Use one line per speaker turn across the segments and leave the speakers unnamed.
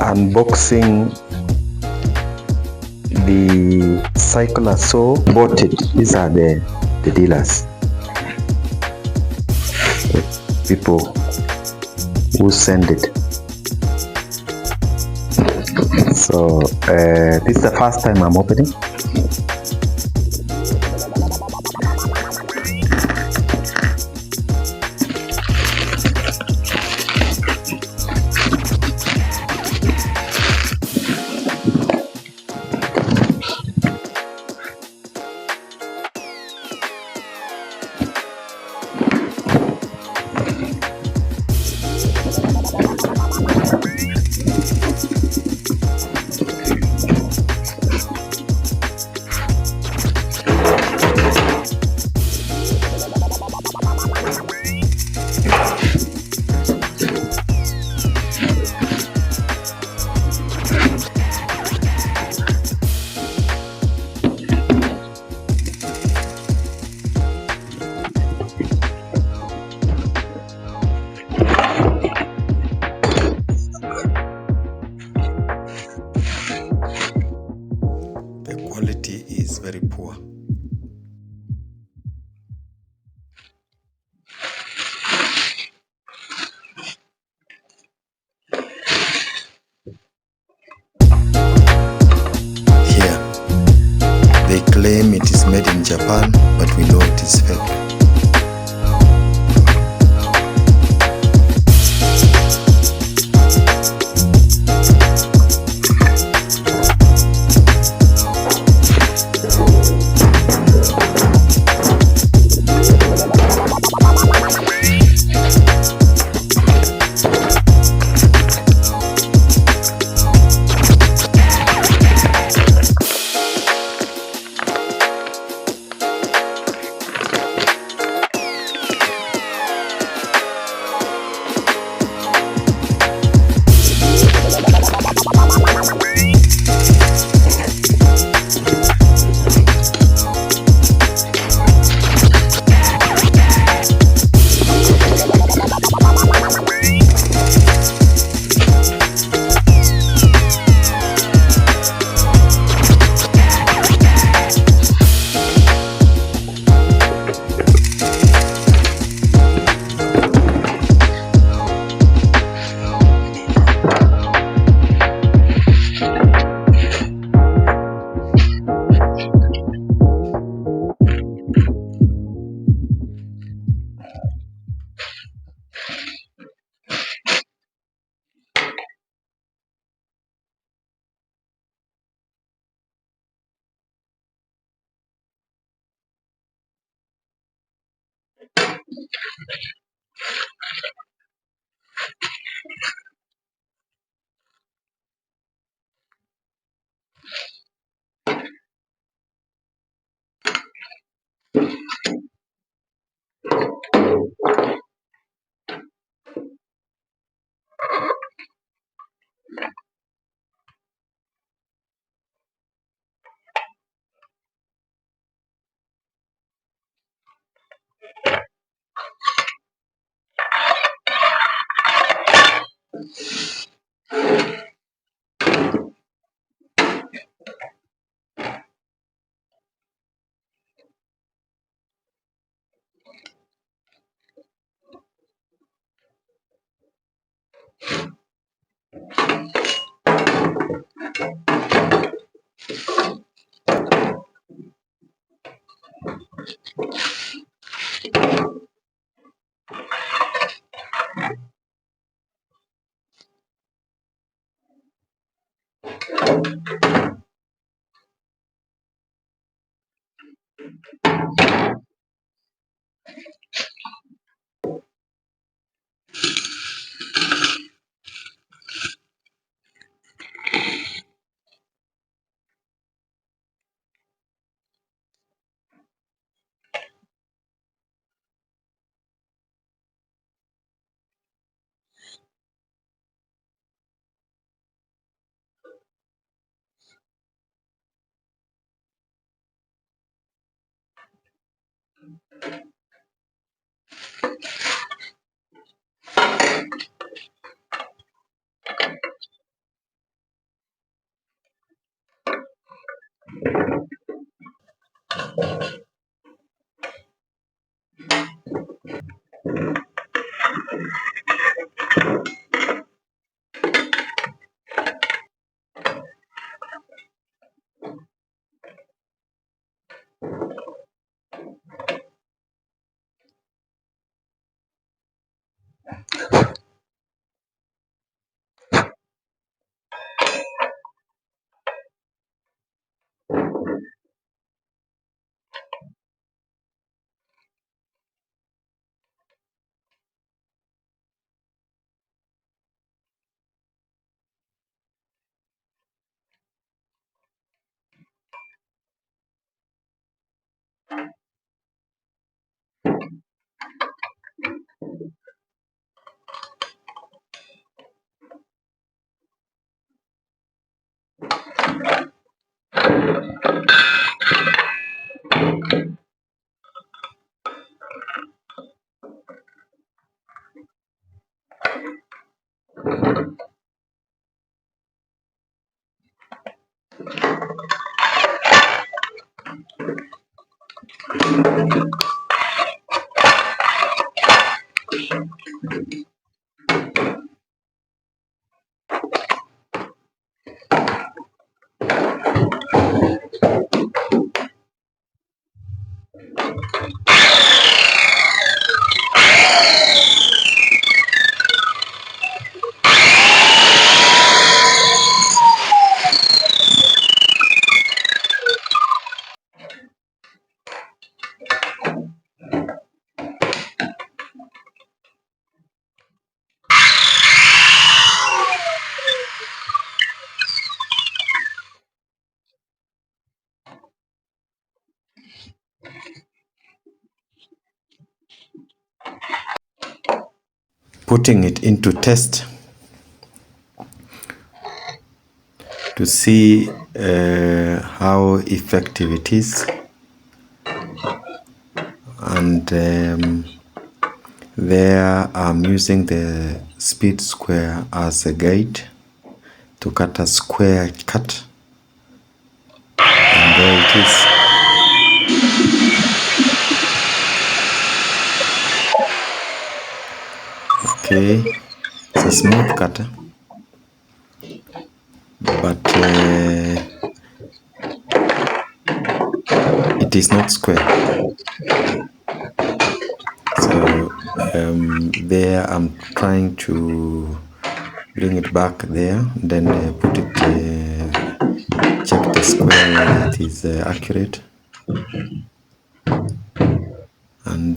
unboxing the cycler. So bought it. These are the dealers, the people who send it. So this is the first time I'm opening. The quality is very poor. Here, they claim it is made in Japan, but we know it is fake. Putting it into test to see how effective it is, and there I'm using the speed square as a guide to cut a square cut, and there it is. Okay, it's a smooth cutter, but it is not square. So there I'm trying to bring it back there, then put it, check the square whether it is accurate, and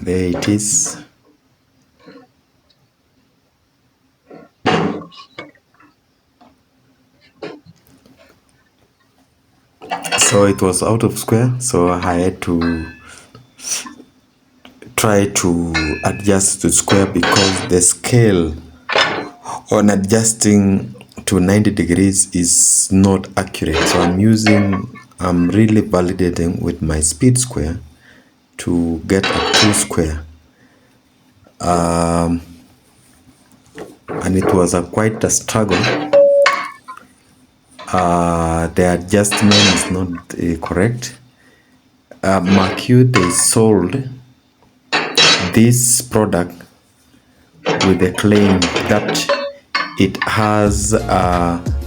there it is. So it was out of square, so I had to try to adjust to square because the scale on adjusting to 90 degrees is not accurate. So I'm really validating with my speed square to get a true square. And it was quite a struggle. The adjustment is not correct. Makita sold this product with the claim that it has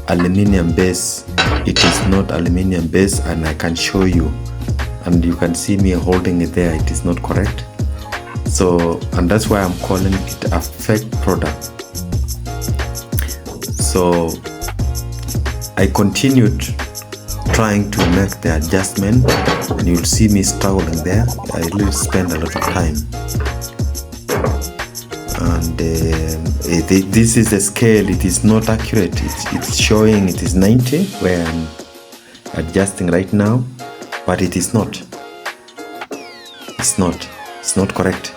aluminum base. It is not aluminum base, and I can show you, and you can see me holding it there. It is not correct. So, and that's why I'm calling it a fake product. So I continued trying to make the adjustment, and you'll see me struggling there. I really spend a lot of time, and this is the scale. It is not accurate. It's showing it is 90 where I'm adjusting right now, but it is not. It's not correct.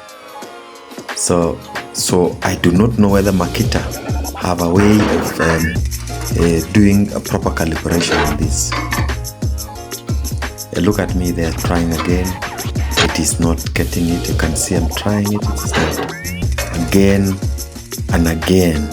So I do not know whether Makita have a way of doing a proper calibration on this. Look at me there trying again. It is not getting it. You can see I'm trying it. It is not. Again and again.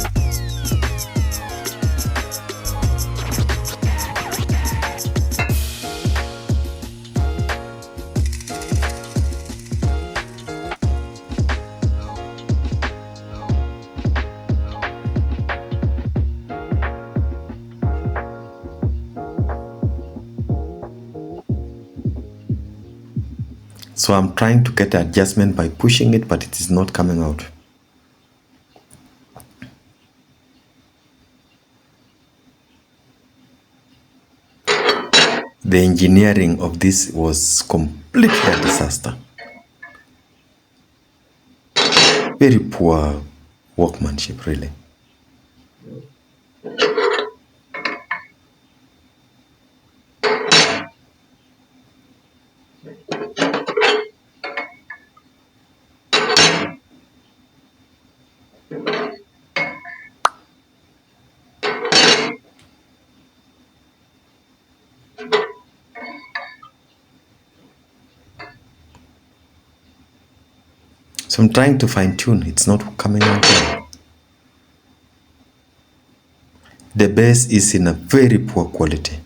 So I'm trying to get the adjustment by pushing it, but it is not coming out. The engineering of this was completely a disaster. Very poor workmanship, really. So I'm trying to fine tune. It's not coming out well. The bass is in a very poor quality.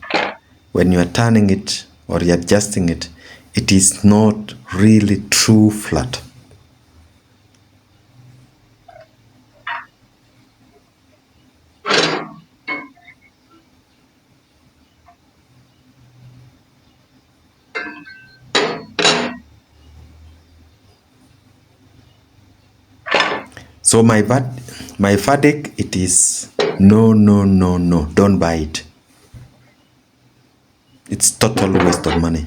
When you are turning it or you're adjusting it, it is not really true flat. So my verdict, it is no, don't buy it. It's total waste of money.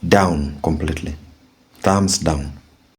Down completely. Thumbs down.